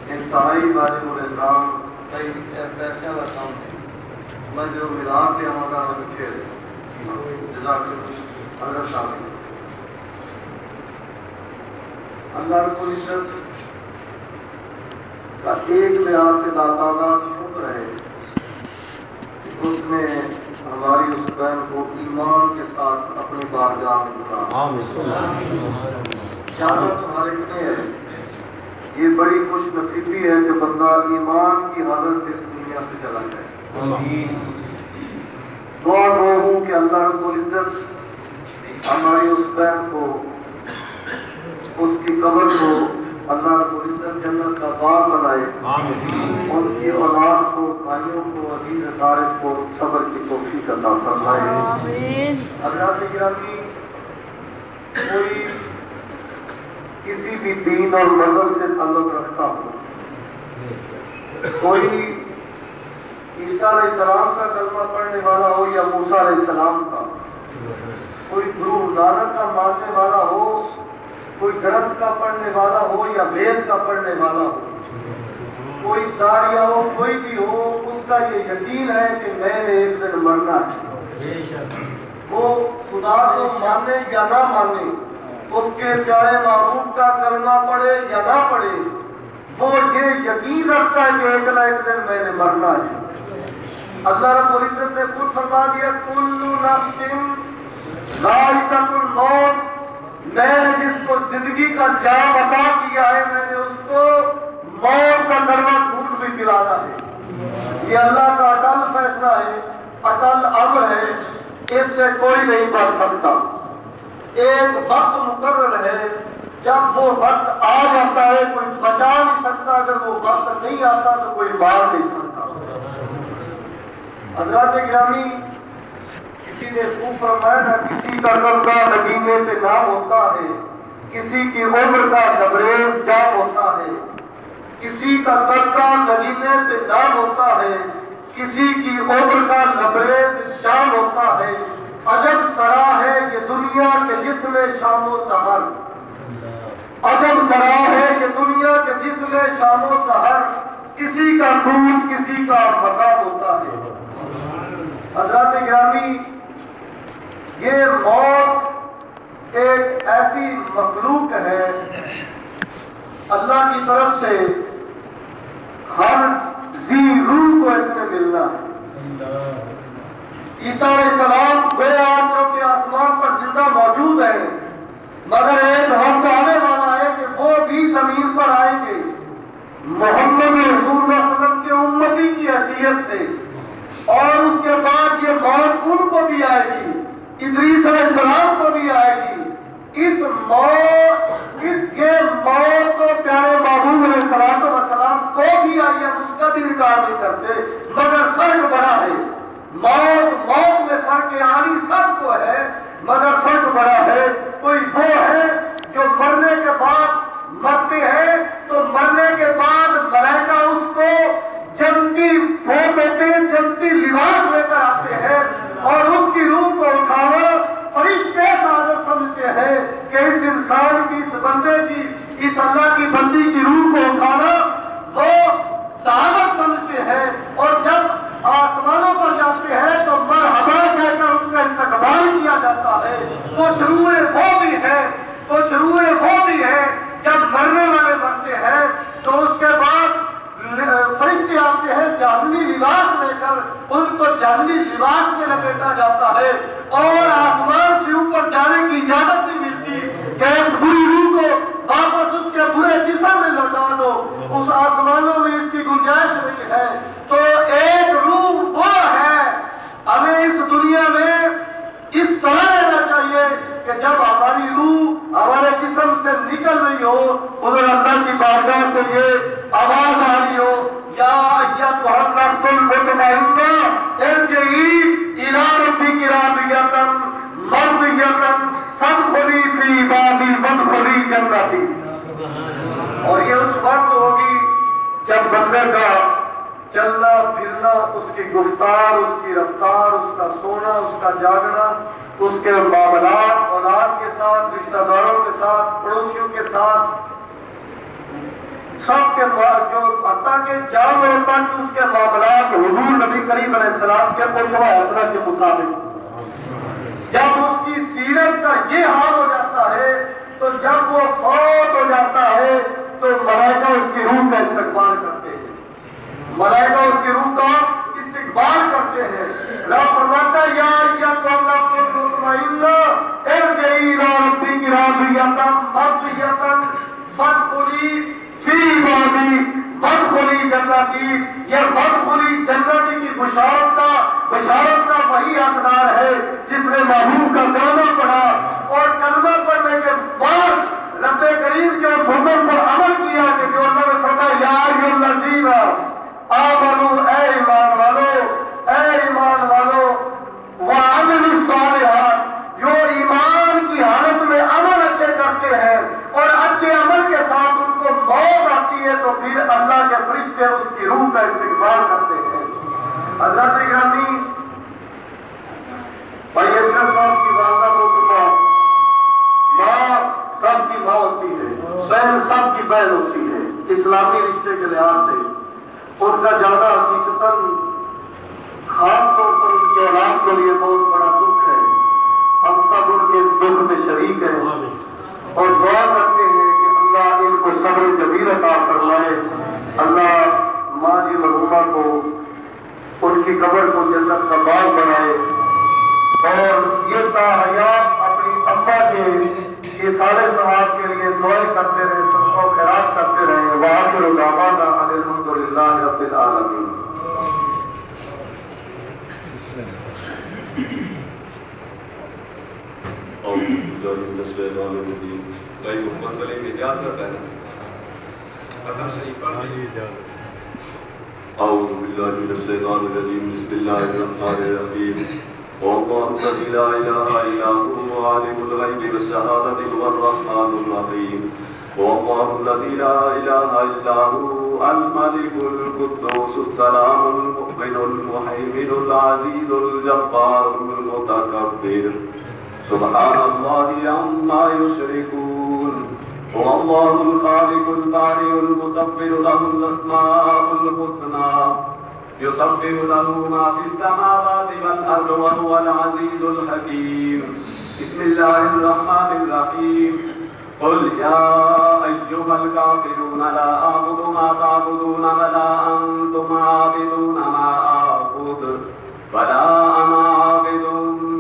انتہائی واجب الرحم کئی پیسے کا کام ہے میں جو ملان پہ ہمارا شعر جزاک حضرت صاحب اللہ رب العزت کا ایک لحاظ سے تعالیٰ شکر ہے اس نے ہماری اس بہن کو ایمان کے ساتھ اپنی بارگاہ میں بلایا۔ جانت تمہارے لیے ہے، یہ بڑی خوش نصیبی ہے جو بندہ ایمان کی حالت سے اس دنیا سے چلا جائے۔ دعا گو ہوں کہ اللہ رب العزت ہماری اس بہن کو، اس کی قبر کو اللہ رب العزت جنت کا باغ بنائے، ان کی اولاد کو، بھائیوں کو، عزیز اقارب کو صبر کی توفیق عطا فرمائے۔ حضرات گرامی، کوئی کسی بھی دین اور مذہب سے تعلق رکھتا ہو، کوئی عیسیٰ علیہ السلام کا کلمہ پڑھنے والا ہو یا موسیٰ علیہ السلام کا، کوئی گرو نانک کا ماننے والا ہو، کوئی گرنتھ کا پڑھنے والا ہو یا وید کا پڑھنے والا ہو، کوئی داریہ ہو، کوئی بھی ہو، اس کا یہ یقین ہے کہ میں نے ایک دن مرنا ہے۔ وہ خدا کو مانے یا نہ مانے، اس کے پیارے محبوب کا کلمہ پڑھے یا نہ پڑھے، وہ یہ یقین رکھتا ہے کہ ایک نہ ایک دن میں نے مرنا ہے۔ اللہ رب العزت نے خود فرما دیا کل نفس ذائقۃ الموت، میں نے جس کو زندگی کا جام عطا کیا ہے میں نے اس کو موت کا کڑوا خون بھی پلانا ہے۔ یہ اللہ کا اٹل فیصلہ ہے، اٹل امر ہے، اس سے کوئی نہیں بچ سکتا۔ ایک وقت مقرر ہے، جب وہ وقت آ جاتا ہے کوئی بچا نہیں سکتا، اگر وہ وقت نہیں آتا تو کوئی مار نہیں سکتا۔ حضرات گرامی، کسی نے خوب فرمایا نا، کسی کا قبضہ مدینے پہ نام ہوتا ہے، کسی کی عمر کا لبریز جام ہوتا ہے، کسی کا قبضہ مدینے پہ نام ہوتا ہے، کسی کی عمر کا لبریز جام ہوتا ہے۔ عجب سرا ہے یہ دنیا کے جسم شام و سحر، عجب سرا ہے یہ دنیا کے جسم شام و سحر، کسی کا کوچ کسی کا مقام ہوتا ہے۔ حضرات گرامی، یہ موت ایک ایسی مخلوق ہے اللہ کی طرف سے، ہر ذی روح کو اس میں ملنا ہے۔ عیسیٰ علیہ السلام گویا چونکہ آسمان پر زندہ موجود ہیں، مگر ایک وقت آنے والا ہے کہ وہ بھی زمین پر آئیں گے محمد رسول اللہ صلی اللہ علیہ وسلم کے امتی کی حیثیت سے، اور اس کے بعد یہ موت ان کو بھی آئے گی، ادریس علیہ السلام کو بھی آئے گی۔ اس موت، یہ موت تو پیارے محبوب علیہ السلام کو بھی آئی ہے، اس کا بھی انکار نہیں کرتے، مگر فرق بڑا ہے۔ موت میں فرق آنی سب کو ہے، مگر فرق بڑا ہے۔ کوئی وہ ہے جو مرنے کے بعد مرتے ہیں تو مرنے کے بعد ملائکہ اس کو جنتی فوت ہوتے ہیں، جنتی لباس لے کر آتے ہیں اور اس کی روح کو اٹھانا فرشتے سعادت سمجھتے ہیں کہ اس انسان کی، اس بندے کی، اس اللہ کی بندی کی روح کو اٹھانا وہ سعادت سمجھتے ہیں، اور جب آسمانوں پر جاتے ہیں تو مرحبا کہہ کر ان کا استقبال کیا جاتا ہے۔ کچھ روحیں وہ بھی ہیں، کچھ روحیں وہ بھی ہیں جب مرنے والے مرتے ہیں تو اس کے بعد فرشتے آتے ہیں جہنمی لباس لے کر، ان کو جہنمی لباس میں لپیٹا جاتا ہے اور آسمان سے اوپر جانے کی اجازت نہیں ملتی، کہ اس بری روح کو واپس اس کے برے جسم میں لوٹا دو، اس آسمانوں میں اس کی گنجائش نہیں ہے۔ تو ایک روح وہ ہے، ہمیں اس دنیا میں اس طرح رہنا چاہیے کہ جب ہماری روح ہمارے جسم سے نکل رہی ہو، ادھر اللہ کی بارگاہ سے یہ آواز آ رہی ہو، یا ایتھا النفس المطمئنہ ارجعی الی ربک راضیۃ مرضیۃ فادخلی فی عبادی وادخلی جنتی۔ اور یہ اس وقت ہوگی جب بندے کا چلنا پھرنا، اس کی گفتار، اس کی رفتار، اس کا سونا، اس کا جاگنا، اس کے معاملات اولاد کے ساتھ، رشتہ داروں کے ساتھ، پڑوسیوں کے ساتھ، سب کے جو حتیٰ کہ جانوروں تک اس کے معاملات حضور نبی کریم علیہ السلام کے اسوہ حسنہ کے مطابق، جب اس کی سیرت کا یہ حال ہو جاتا ہے تو جب وہ فوت ہو جاتا ہے تو ملائکہ اس کی روح کا استقبال کرتے ہیں، ملائکہ اس کی روح کا استقبال کرتے ہیں۔ اللہ فرماتا ہے یا ایتھا النفس المطمئنہ ارجعی الی ربک راضیۃ مرضیۃ فادخلی فی عبادی وادخلی جنتی۔ یہ وادخلی جنتی کی بشارت کا وہی حقدار ہے جس نے محبوب کا کلمہ پڑھا، اور کلمہ پڑھنے کے بعد رب کریم کے اس حکم پر عمل کیا کہ جو اللہ نے فرمایا یا ایھا الذین آمنوا، اے ایمان والو وعملوا الصالحات، جو ایمان کی حالت میں عمل اچھے کرتے ہیں اور اچھے عمل کے ساتھ ان کو موت آتی ہے تو پھر اللہ کے فرشتے اس کی روح کا استقبال کرتے ہیں۔ حضرت گرامی، بھائی اصغر صاحب کی والدہ محترمہ، ماں سب کی ماں ہوتی ہے، بہن سب کی بہن ہوتی ہے، اسلامی رشتے کے لحاظ سے ان کا جانا حقیقتاً خاص طور پر ان کے اولاد کے لیے بہت بڑا دکھ ہے۔ ہم سب ان کے اس دکھ میں شریک ہیں اور دعا کرتے ہیں کہ اللہ ان کو صبر جمیل عطا فرمائے، اللہ ماں جی مرحومہ کو ان کی قبر کو جنت کا باغ بنائے، اور یہ تا حیات اپنی اماں کے اصحال ثواب کے لیے دعائیں کرتے رہے، صدقہ و خیرات کرتے رہے۔ وآخر دعوانا ان الحمدللہ رب العالمین۔ بھائی مسئلے میں اجازت ہے ختم شریف پڑھ لیجیے۔ اعوذ باللہ من الشیطان الرجیم، بسم اللہ الرحمن الرحیم۔ واللہ الذی لا الہ الا هو عالم الغیب والشہادۃ هو الرحمن الرحیم۔ واللہ الذی لا الہ الا هو الملک القدوس السلام المؤمن المہیمن العزیز الجبار المتکبر، سبحان اللہ عما یشرکون۔ هو اللہ الخالق البارئ المصور له الاسماء الحسنى يسبح له ما في السماوات والارض وهو العزيز الحكيم۔ بسم الله الرحمن الرحيم۔ قل يا ايها الكافرون لا اعبد ما تعبدون ولا انتم عابدون ما اعبد ولا انا عابد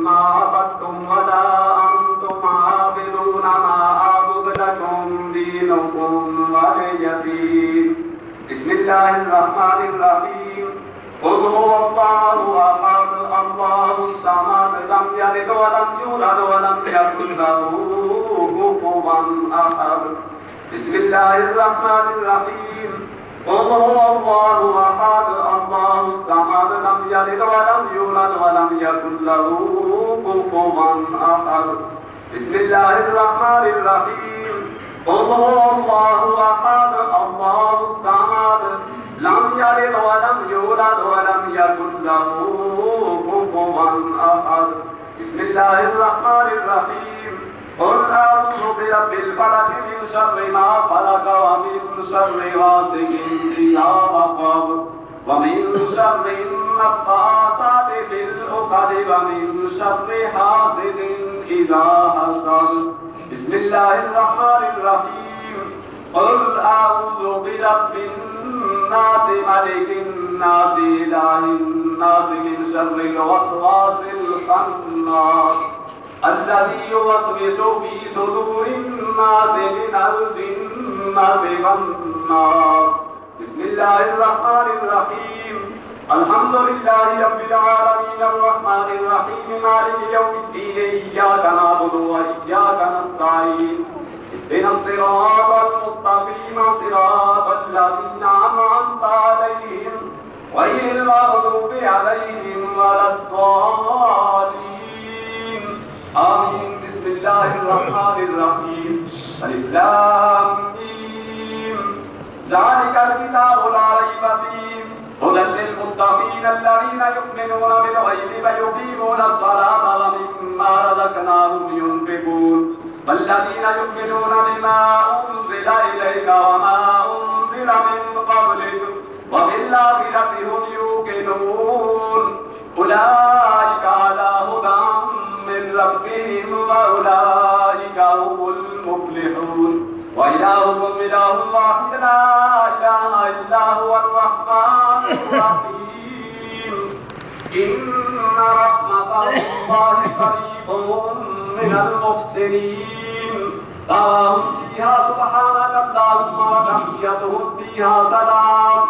ما عبدتم ولا انتم عابدون ما اعبد لكم دينكم ولي دين۔ بسم الله الرحمن الرحيم۔ قل هو الله احد الله الصمد لم يلد ولم يولد ولم يكن له كفوا احد۔ بسم الله الرحمن الرحيم۔ قل هو الله احد الله الصمد لم يلد ولم يولد ولم يكن له كفوا احد۔ بسم الله الرحمن الرحيم۔ قل هو الله احد الله الصمد لم يلد ولم يولد ولم يكن له كفوا احد۔ بسم الله الرحمن الرحيم۔ قل اعوذ برب الفلق من شر ما خلق ومن شر غاسق اذا وقب ومن شر النفاثات في العقد ومن شر حاسد اذا حسد۔ بسم الله الرحمن الرحيم۔ قل اعوذ برب الناس ملك الناس اله الناس من شر الوسواس الخناس الذي يوسوس في صدور الناس من الجنة والناس. بسم الله الرحمن الرحيم. الحمد لله رب العالمين الرحمن الرحيم مالك يوم الدين. إياك نعبد وإياك نستعين. اهدنا الصراط المستقيم صراط الذين أنعمت عليهم غير المغضوب عليهم ولا الضالين. آمين. بسم الله الرحمن الرحيم. ألف لام ميم. ذلك الكتاب لا ريب فيه هدى للمتقين الذين يؤمنون بالغيب ويقيمون الصلاة ومما رزقناهم ينفقون. والذين يؤمنون بما أنزل إليك وما أنزل من قبلك وبالآخرة هم يوقنون. أولئك على هدى من ربهم وأولئك هم المفلحون. وإلهكم إله واحد لا إله إلا هو الرحمن الرحيم. إن رحمة الله قريب من المحسنين. دعواهم فيها سبحانك اللهم وتحيتهم فيها سلام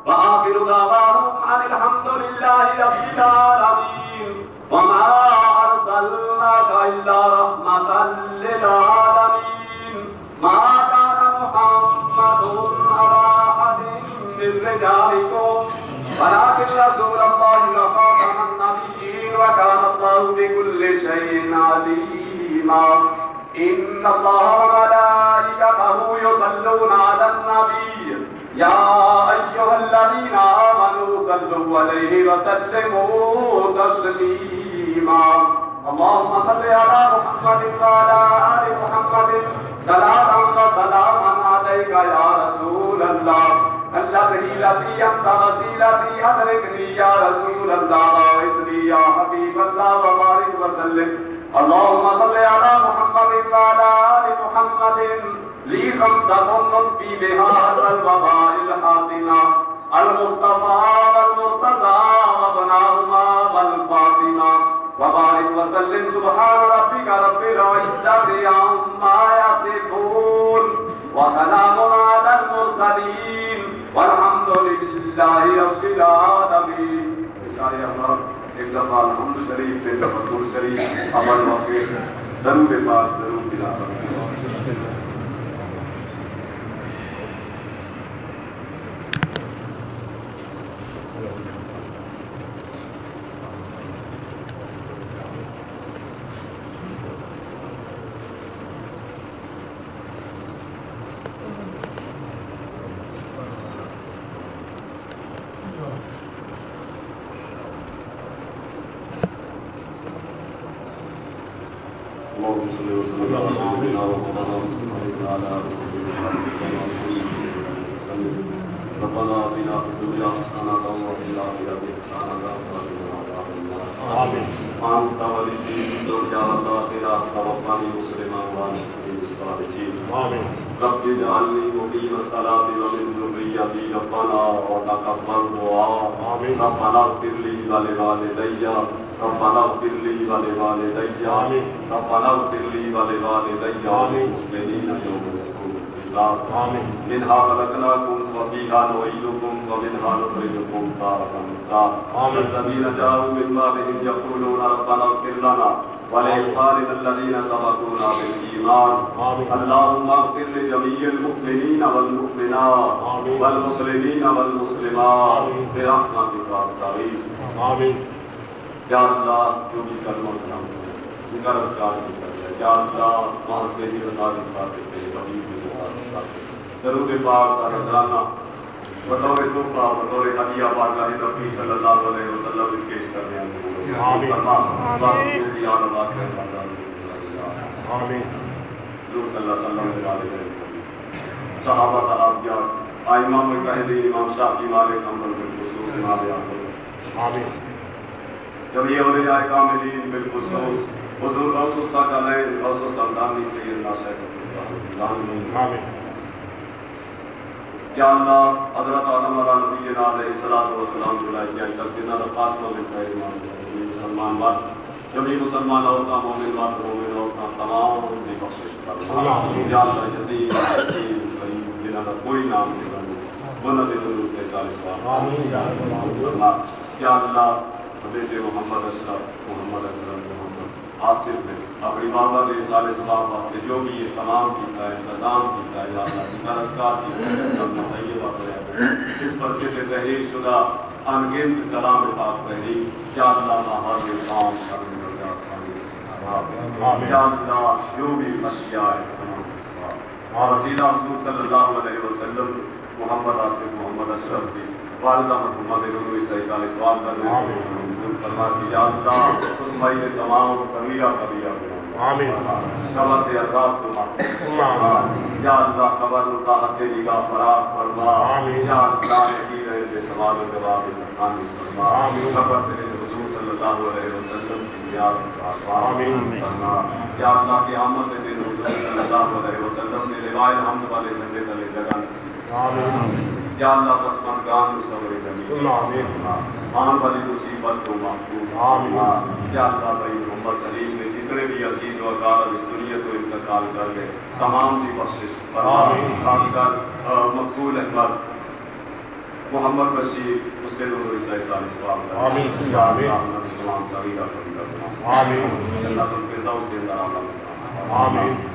وآخر دعواهم أن الحمد لله رب العالمين. وما أرسلناك إلا رحمة للعالمين. ما كان محمد على أحد من رجالكم ولكن رسول الله وخاتم النبيين وكان الله بكل شيء عليما. إن الله وملائكته يصلون على النبي يا أيها الذين آمنوا صلوا عليه وسلموا تسليما. اللهم صل على محمد وعلى آل محمد صلاة وسلاما عليك يا رسول الله. التي أنت وسيلتي أدركني يا رسول الله وإسري يا حبيب الله وبارك وسلم. اللهم صل على محمد وعلى آل محمد لي خمسة نطفي بها هذا الوباء الحاطمة المصطفى والمرتضى وابناهما والفاطمة. وبارك وسلم. سبحان ربك رب العزة عما يصفون وسلام على المرسلين والحمد لله رب العالمين. سارے احباب ایک دفعہ الحمد شریف ایک دفعہ درود شریف عمل واقع درود پاک ضرور تلاوت کریں. اللهم صل وسلم على سيدنا ومولانا وعلى آله وسلم. ربنا آتنا في الدنيا حسنة وفي الآخرة حسنة وقنا عذاب النار. آمين. أنت ولي الدنيا والآخرة توفني مسلما وألحقني بالصالحين. آمين. رب اجعلني مقيم الصلاة ومن ذريتي ربنا وتقبل دعاء. آمين. ربنا اغفر لي ولوالدي ربنا اغفر لي ولوالدي ربنا اغفر لي ولوالدي والمؤمنين يوم يقوم الحساب. منها خلقناكم وفيها نعيدكم ومنها نخرجكم تارة أخرى. الذين جاءوا من بعدهم يقولون ربنا اغفر لنا ولإخواننا الذين سبقونا بالإيمان. اللهم اغفر لجميع المؤمنين والمؤمنات والمسلمين والمسلمات برحمتك أستغيث. آمين. یا اللہ جو بھی کلمہ کلام ذکر اذکار کی کر ہے یا اللہ واسطے کی رضا کی خاطر تیرے حبیب کی رضا کی خاطر درود پاک کا نذرانہ بطور تحفہ بطور ہدیہ پاکہ نبی صلی اللہ علیہ وسلم پیش کرنے آمین. آمین. آمین. حضور صلی اللہ علیہ وسلم صحابہ صحابیات ائمہ مجتہدین امام شافعی مالک حنبل بالخصوص امام اعظم. آمین. جميع اولیاء کاملین بالخصوص حضور غوث الثقلین غوث السلطانی سیدنا شیخ الاسلام. آمین. یا اللہ حضرت آدم علیہ نبینا علیہ الصلوۃ والسلام علیہ تک دینہ خاتمہ بالخیر ایمان مسلمان بات جميع مسلمان ہوتا مومن ہوتا تمام دی بخشش فرما یا اللہ جدید قریب جنہاں کا کوئی نام نہیں بنا دے اس کے سارے سوال آمین یا اللہ حضرت محمد اشرف محمد اکرم محمد آصف نے اپنی بابا دے سارے سوال واسطے جو بھی یہ تمام کیتا ہے انتظام کیتا ہے یا اللہ ذکر اذکار کیتا ہے طیبہ کرے اس پرچے پہ تحریر شدہ انگنت کلام پاک تحریر یا اللہ ہر کام کرنے یا اللہ جو بھی اشیاء ہے تمام اسباب وسیلہ حضور صلی اللہ علیہ وسلم محمد آصف محمد اشرف کی والدہ محمد انہوں اس عیسیٰ علیہ سوال کرنے فرما کہ یا اللہ اس مائی نے تمام صغیرہ قبیہ آمین قبر دے عذاب کو یا اللہ قبر نقاہت نگاہ فراغ فرما یا اللہ یقین ہے دے سوال و جواب دستانی فرما قبر دے حضور صلی اللہ علیہ وسلم کی زیارت فرما یا اللہ کی آمد دے حضور صلی اللہ علیہ وسلم نے روایت حمد والے جنگے تلے جگہ نصیب آمین یا اللہ قسمان گان صبر جمیل آمین آن والی مصیبت کو محفوظ آمین یا اللہ بھائی محمد سلیم نے جتنے بھی عزیز و اقارب اس دنیا کو انتقال کر گئے تمام کی بخشش فرما خاص کر مقبول احمد محمد بشیر اس کے دونوں عیسیٰ سال سوال کر آمین یا اللہ تمام صغیرہ کبھی کرنا آمین اللہ الفردوس کے اندر آمین آمین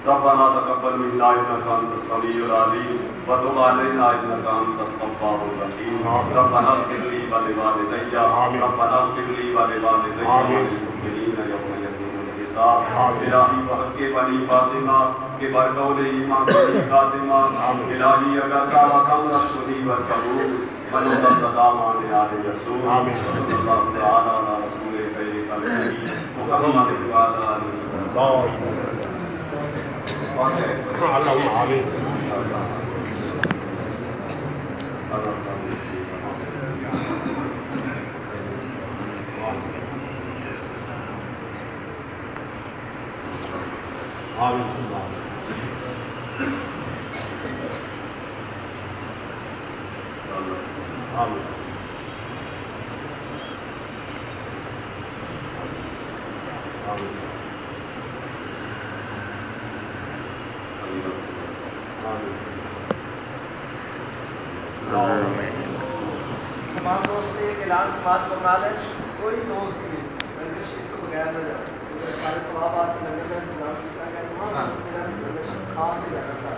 ربنا تقبل منا انك انت السميع العليم وتب علينا انك انت التواب الرحيم ربنا اغفر لي ولوالدي ربنا اغفر لي ولوالدي وللمؤمنين يوم يقوم الحساب الہی بحق بنی فاطمہ کے برقول ایمان بنی فاطمہ الہی اگر تعالیٰ کم رسولی والقبول ونوضا صدامان آل یسور صلی اللہ تعالیٰ علی رسول خیر قلبی محمد وعلا علیہ اللهم آمين تمام دوست نے ایک اعلان سماعت فرما لیں کوئی دوست بھی لنگر شریف کو بغیر نہ جائے سارے ثواب آپ کے لنگر کا انتظام کیا گیا تمام دوست نے لنگر شریف کھا کے جانا تھا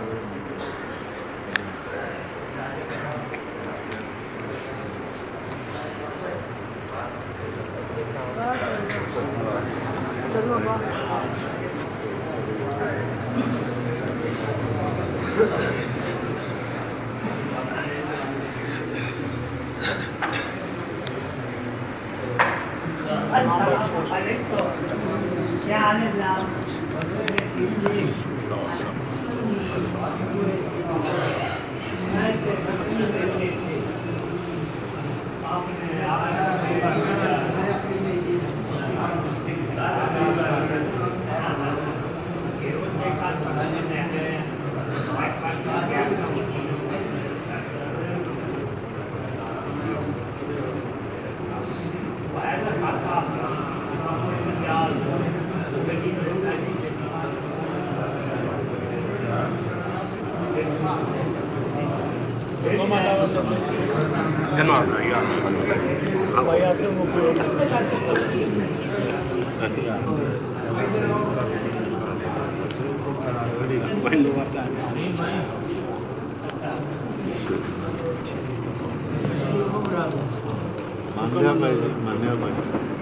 Manja bhai.